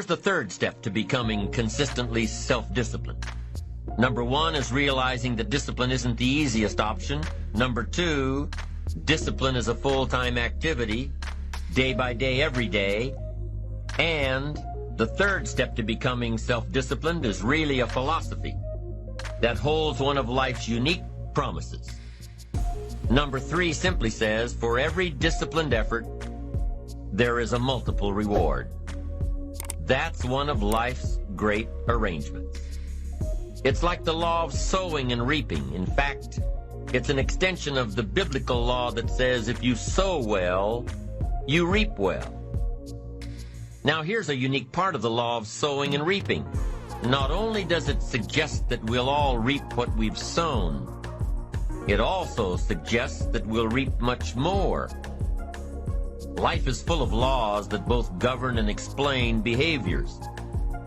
here's the third step to becoming consistently self-disciplined. Number one is realizing that discipline isn't the easiest option. Number two, discipline is a full-time activity, day by day, every day. And the third step to becoming self-disciplined is really a philosophy that holds one of life's unique promises. Number three simply says, for every disciplined effort, there is a multiple reward. That's one of life's great arrangements. It's like the law of sowing and reaping. In fact, it's an extension of the biblical law that says if you sow well, you reap well. Now here's a unique part of the law of sowing and reaping. Not only does it suggest that we'll all reap what we've sown, it also suggests that we'll reap much more. Life is full of laws that both govern and explain behaviors.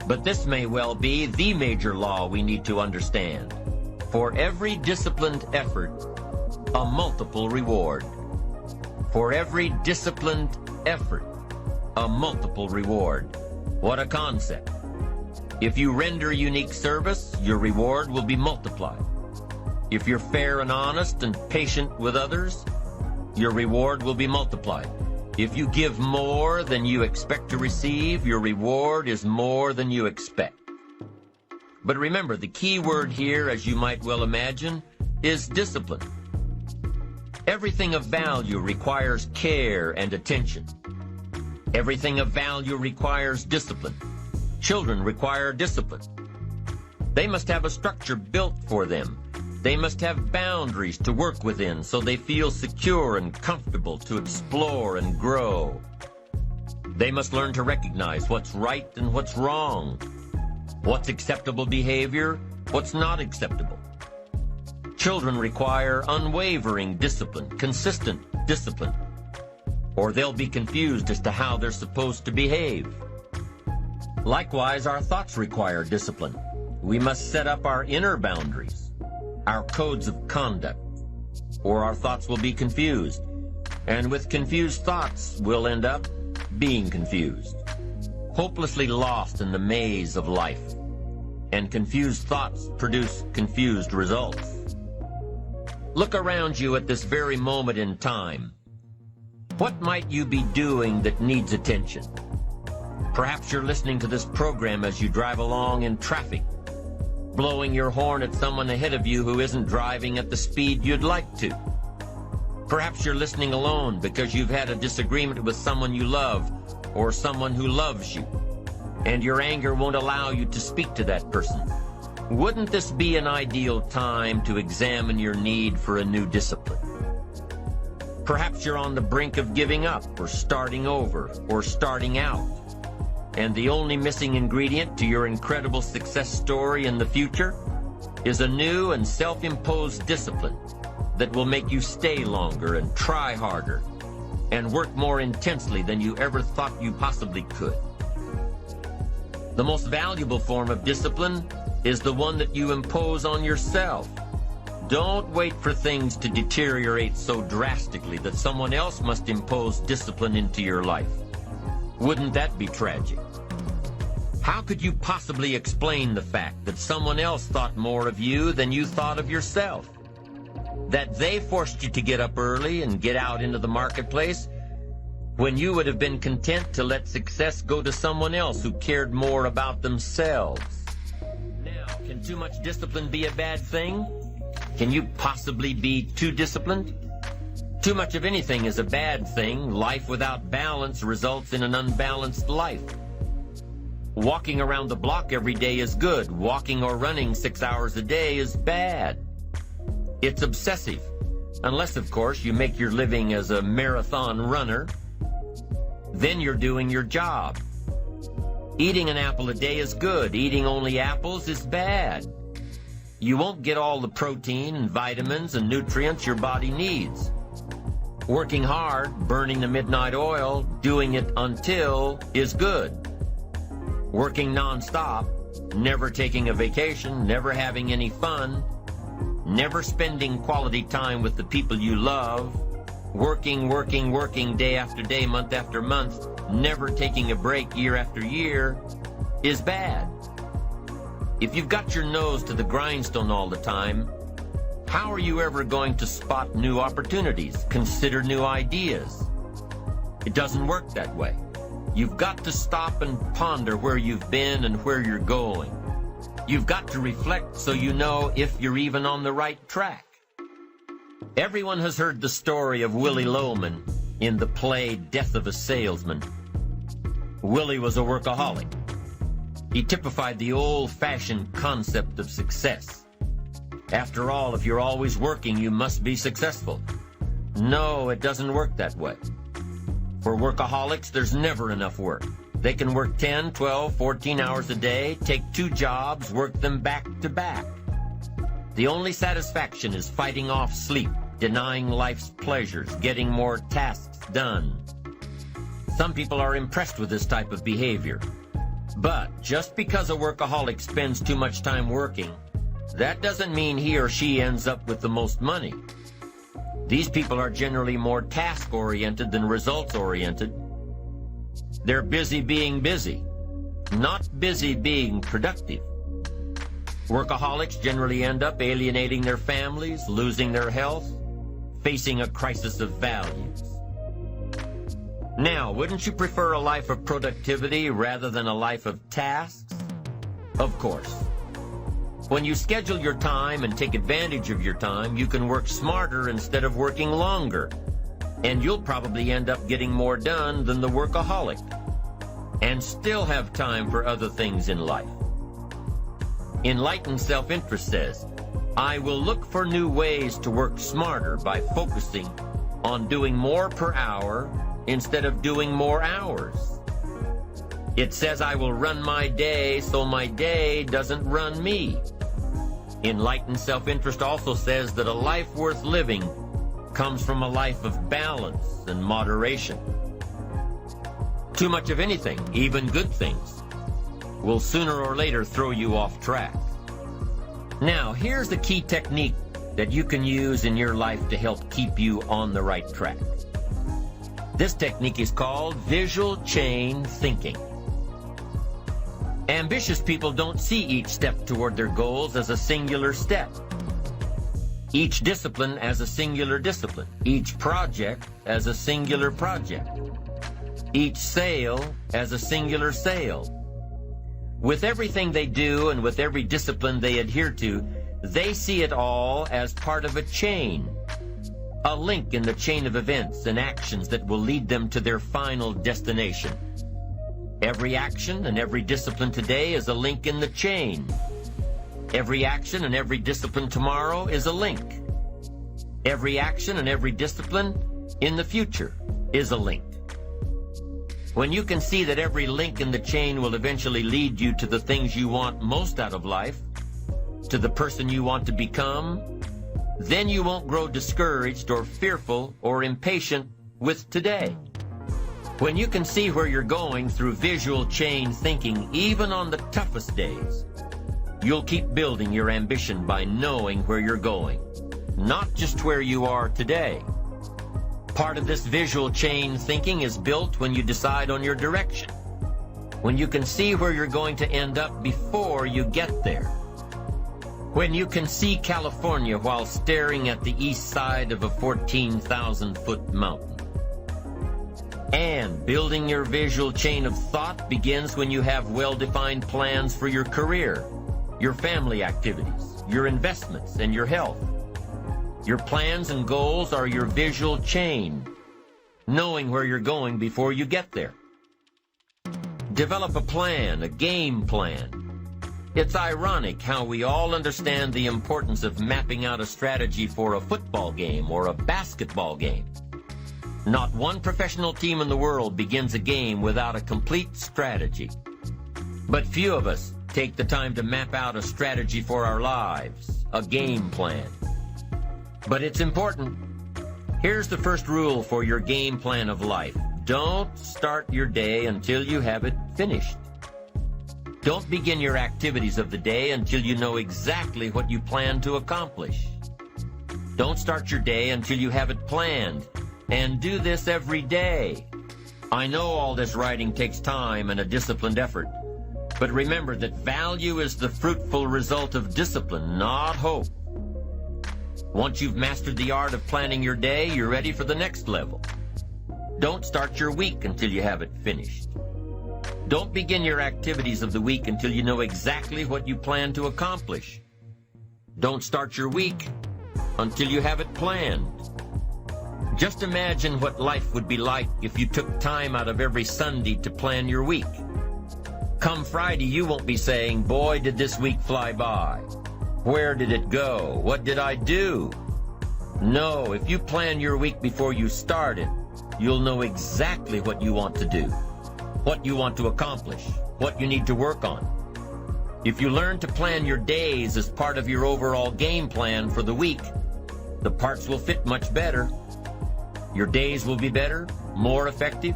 But this may well be the major law we need to understand. For every disciplined effort, a multiple reward. For every disciplined effort, a multiple reward. What a concept. If you render unique service, your reward will be multiplied. If you're fair and honest and patient with others, your reward will be multiplied. If you give more than you expect to receive, your reward is more than you expect. But remember, the key word here, as you might well imagine, is discipline. Everything of value requires care and attention. Everything of value requires discipline. Children require discipline. They must have a structure built for them. They must have boundaries to work within so they feel secure and comfortable to explore and grow. They must learn to recognize what's right and what's wrong, what's acceptable behavior, what's not acceptable. Children require unwavering discipline, consistent discipline, or they'll be confused as to how they're supposed to behave. Likewise, our thoughts require discipline. We must set up our inner boundaries, our codes of conduct, or our thoughts will be confused. And with confused thoughts, we'll end up being confused, hopelessly lost in the maze of life. And confused thoughts produce confused results. Look around you at this very moment in time. What might you be doing that needs attention? Perhaps you're listening to this program as you drive along in traffic, blowing your horn at someone ahead of you who isn't driving at the speed you'd like to. Perhaps you're listening alone because you've had a disagreement with someone you love or someone who loves you, and your anger won't allow you to speak to that person. Wouldn't this be an ideal time to examine your need for a new discipline? Perhaps you're on the brink of giving up or starting over or starting out, and the only missing ingredient to your incredible success story in the future is a new and self-imposed discipline that will make you stay longer and try harder and work more intensely than you ever thought you possibly could. The most valuable form of discipline is the one that you impose on yourself. Don't wait for things to deteriorate so drastically that someone else must impose discipline into your life. Wouldn't that be tragic? How could you possibly explain the fact that someone else thought more of you than you thought of yourself? That they forced you to get up early and get out into the marketplace when you would have been content to let success go to someone else who cared more about themselves? Now, can too much discipline be a bad thing? Can you possibly be too disciplined? Too much of anything is a bad thing. Life without balance results in an unbalanced life. Walking around the block every day is good. Walking or running 6 hours a day is bad. It's obsessive. Unless, of course, you make your living as a marathon runner. Then you're doing your job. Eating an apple a day is good. Eating only apples is bad. You won't get all the protein and vitamins and nutrients your body needs. Working hard, burning the midnight oil, doing it until is good. Working nonstop, never taking a vacation, never having any fun, never spending quality time with the people you love, working day after day, month after month, never taking a break year after year, is bad. If you've got your nose to the grindstone all the time, how are you ever going to spot new opportunities, consider new ideas? It doesn't work that way. You've got to stop and ponder where you've been and where you're going. You've got to reflect so you know if you're even on the right track. Everyone has heard the story of Willie Loman in the play Death of a Salesman. Willie was a workaholic. He typified the old-fashioned concept of success. After all, if you're always working, you must be successful. No, it doesn't work that way. For workaholics, there's never enough work. They can work 10, 12, 14 hours a day, take 2 jobs, work them back to back. The only satisfaction is fighting off sleep, denying life's pleasures, getting more tasks done. Some people are impressed with this type of behavior. But just because a workaholic spends too much time working, that doesn't mean he or she ends up with the most money. These people are generally more task-oriented than results-oriented. They're busy being busy, not busy being productive. Workaholics generally end up alienating their families, losing their health, facing a crisis of values. Now, wouldn't you prefer a life of productivity rather than a life of tasks? Of course. When you schedule your time and take advantage of your time, you can work smarter instead of working longer. And you'll probably end up getting more done than the workaholic. And still have time for other things in life. Enlightened self-interest says, I will look for new ways to work smarter by focusing on doing more per hour instead of doing more hours. It says I will run my day so my day doesn't run me. Enlightened self-interest also says that a life worth living comes from a life of balance and moderation. Too much of anything, even good things, will sooner or later throw you off track. Now, here's the key technique that you can use in your life to help keep you on the right track. This technique is called visual chain thinking. Ambitious people don't see each step toward their goals as a singular step. Each discipline as a singular discipline. Each project as a singular project. Each sale as a singular sale. With everything they do and with every discipline they adhere to, they see it all as part of a chain. A link in the chain of events and actions that will lead them to their final destination. Every action and every discipline today is a link in the chain. Every action and every discipline tomorrow is a link. Every action and every discipline in the future is a link. When you can see that every link in the chain will eventually lead you to the things you want most out of life, to the person you want to become, then you won't grow discouraged or fearful or impatient with today. When you can see where you're going through visual chain thinking, even on the toughest days, you'll keep building your ambition by knowing where you're going, not just where you are today. Part of this visual chain thinking is built when you decide on your direction, when you can see where you're going to end up before you get there. When you can see California while staring at the east side of a 14,000-foot mountain. And building your visual chain of thought begins when you have well-defined plans for your career, your family activities, your investments, and your health. Your plans and goals are your visual chain, knowing where you're going before you get there. Develop a plan, a game plan. It's ironic how we all understand the importance of mapping out a strategy for a football game or a basketball game. Not one professional team in the world begins a game without a complete strategy. But few of us take the time to map out a strategy for our lives, a game plan. But it's important. Here's the first rule for your game plan of life. Don't start your day until you have it finished. Don't begin your activities of the day until you know exactly what you plan to accomplish. Don't start your day until you have it planned. And do this every day. I know all this writing takes time and a disciplined effort, But remember that value is the fruitful result of discipline, not hope. Once you've mastered the art of planning your day, you're ready for the next level. Don't start your week until you have it finished. Don't begin your activities of the week until you know exactly what you plan to accomplish. Don't start your week until you have it planned. Just imagine what life would be like if you took time out of every Sunday to plan your week. Come Friday, you won't be saying, "Boy, did this week fly by. Where did it go? What did I do?" No, if you plan your week before you start it, you'll know exactly what you want to do, what you want to accomplish, what you need to work on. If you learn to plan your days as part of your overall game plan for the week, the parts will fit much better. Your days will be better, more effective.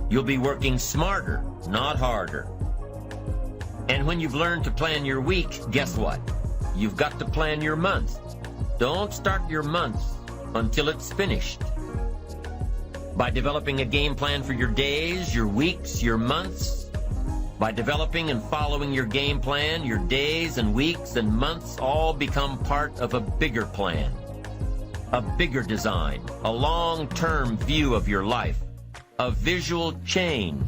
You'll be working smarter, not harder. And when you've learned to plan your week, guess what? You've got to plan your month. Don't start your month until it's finished. By developing a game plan for your days, your weeks, your months, by developing and following your game plan, your days and weeks and months all become part of a bigger plan, a bigger design, a long-term view of your life, a visual chain.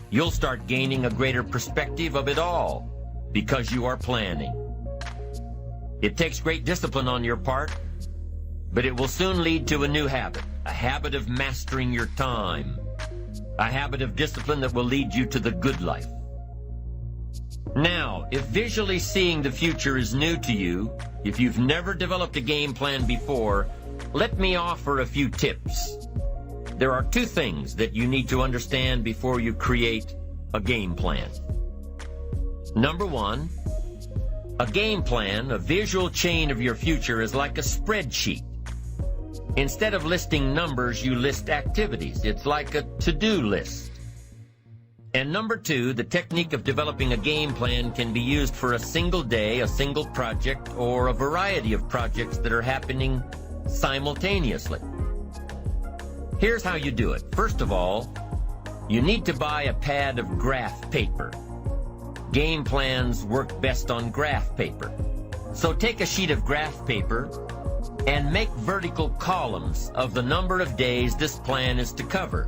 You'll start gaining a greater perspective of it all because you are planning. It takes great discipline on your part, but it will soon lead to a new habit, a habit of mastering your time, a habit of discipline that will lead you to the good life. Now, if visually seeing the future is new to you, if you've never developed a game plan before, let me offer a few tips. There are two things that you need to understand before you create a game plan. Number one, a game plan, a visual chain of your future, is like a spreadsheet. Instead of listing numbers, you list activities. It's like a to-do list. And number two, the technique of developing a game plan can be used for a single day, a single project, or a variety of projects that are happening simultaneously. Here's how you do it. First of all, you need to buy a pad of graph paper. Game plans work best on graph paper. So take a sheet of graph paper and make vertical columns of the number of days this plan is to cover.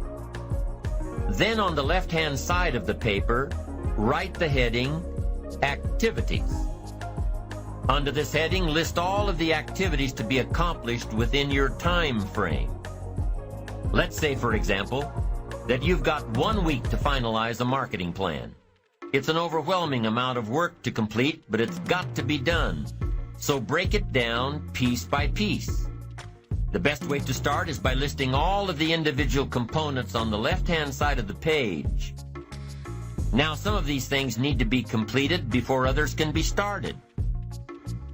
Then on the left-hand side of the paper, write the heading, Activities. Under this heading, list all of the activities to be accomplished within your time frame. Let's say, for example, that you've got 1 week to finalize a marketing plan. It's an overwhelming amount of work to complete, but it's got to be done. So break it down piece by piece. The best way to start is by listing all of the individual components on the left-hand side of the page. Now, some of these things need to be completed before others can be started.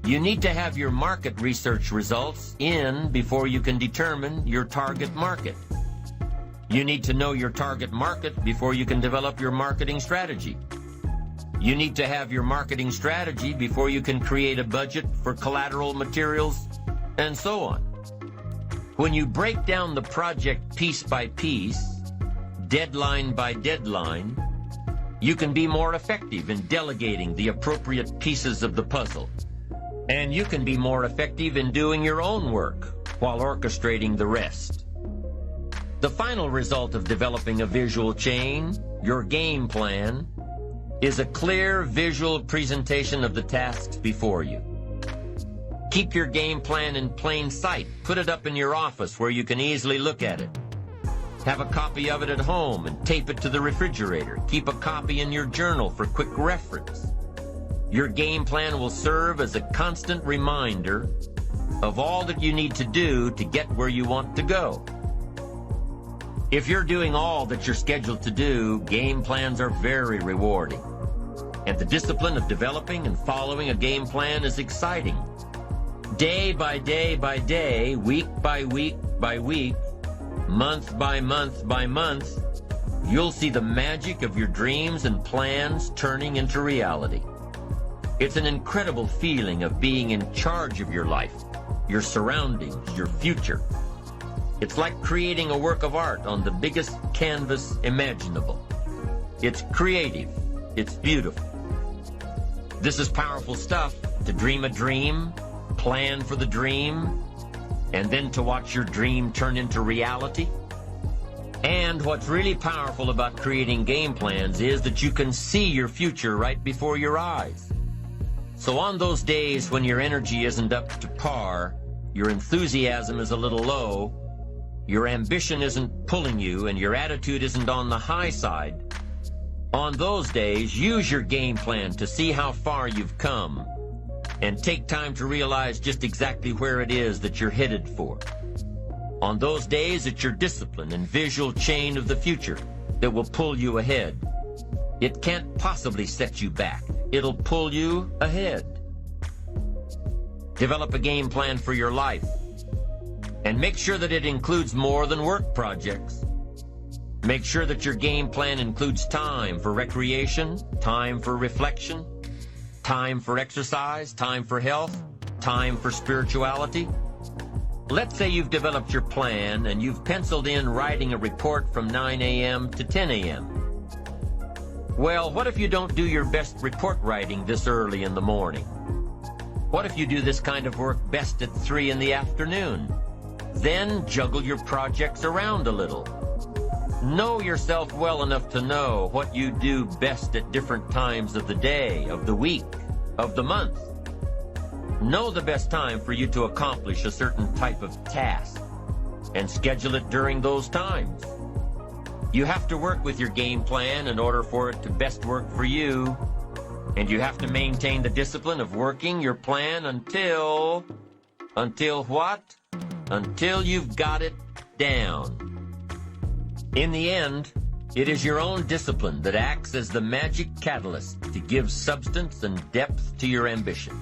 You need to have your market research results in before you can determine your target market. You need to know your target market before you can develop your marketing strategy. You need to have your marketing strategy before you can create a budget for collateral materials, and so on. When you break down the project piece by piece, deadline by deadline, you can be more effective in delegating the appropriate pieces of the puzzle. And you can be more effective in doing your own work while orchestrating the rest. The final result of developing a visual chain, your game plan, is a clear visual presentation of the tasks before you. Keep your game plan in plain sight. Put it up in your office where you can easily look at it. Have a copy of it at home and tape it to the refrigerator. Keep a copy in your journal for quick reference. Your game plan will serve as a constant reminder of all that you need to do to get where you want to go. If you're doing all that you're scheduled to do, game plans are very rewarding. And the discipline of developing and following a game plan is exciting. Day by day by day, week by week by week, month by month by month, you'll see the magic of your dreams and plans turning into reality. It's an incredible feeling of being in charge of your life, your surroundings, your future. It's like creating a work of art on the biggest canvas imaginable. It's creative, It's beautiful. This is powerful stuff, to dream a dream, plan for the dream, and then to watch your dream turn into reality. And what's really powerful about creating game plans is that you can see your future right before your eyes. So on those days when your energy isn't up to par, your enthusiasm is a little low, your ambition isn't pulling you, and your attitude isn't on the high side, on those days, use your game plan to see how far you've come and take time to realize just exactly where it is that you're headed for. On those days, it's your discipline and visual chain of the future that will pull you ahead. It can't possibly set you back. It'll pull you ahead. Develop a game plan for your life and make sure that it includes more than work projects. Make sure that your game plan includes time for recreation, time for reflection, time for exercise, time for health, time for spirituality. Let's say you've developed your plan and you've penciled in writing a report from 9 a.m. to 10 a.m. Well, what if you don't do your best report writing this early in the morning? What if you do this kind of work best at 3 in the afternoon? Then juggle your projects around a little. Know yourself well enough to know what you do best at different times of the day, of the week, of the month. Know the best time for you to accomplish a certain type of task and schedule it during those times. You have to work with your game plan in order for it to best work for you, and you have to maintain the discipline of working your plan until what? Until you've got it down. In the end, it is your own discipline that acts as the magic catalyst to give substance and depth to your ambition.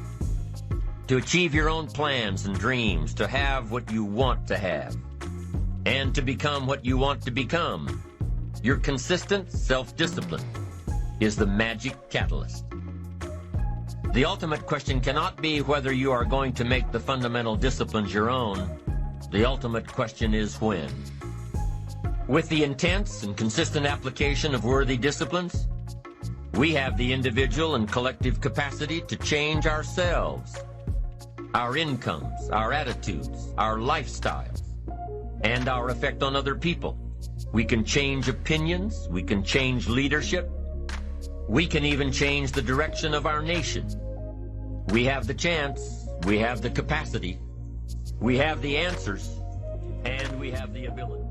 To achieve your own plans and dreams, to have what you want to have, and to become what you want to become. Your consistent self-discipline is the magic catalyst. The ultimate question cannot be whether you are going to make the fundamental disciplines your own. The ultimate question is when. With the intense and consistent application of worthy disciplines, we have the individual and collective capacity to change ourselves, our incomes, our attitudes, our lifestyles, and our effect on other people. We can change opinions, we can change leadership, we can even change the direction of our nation. We have the chance, we have the capacity, we have the answers, and we have the ability.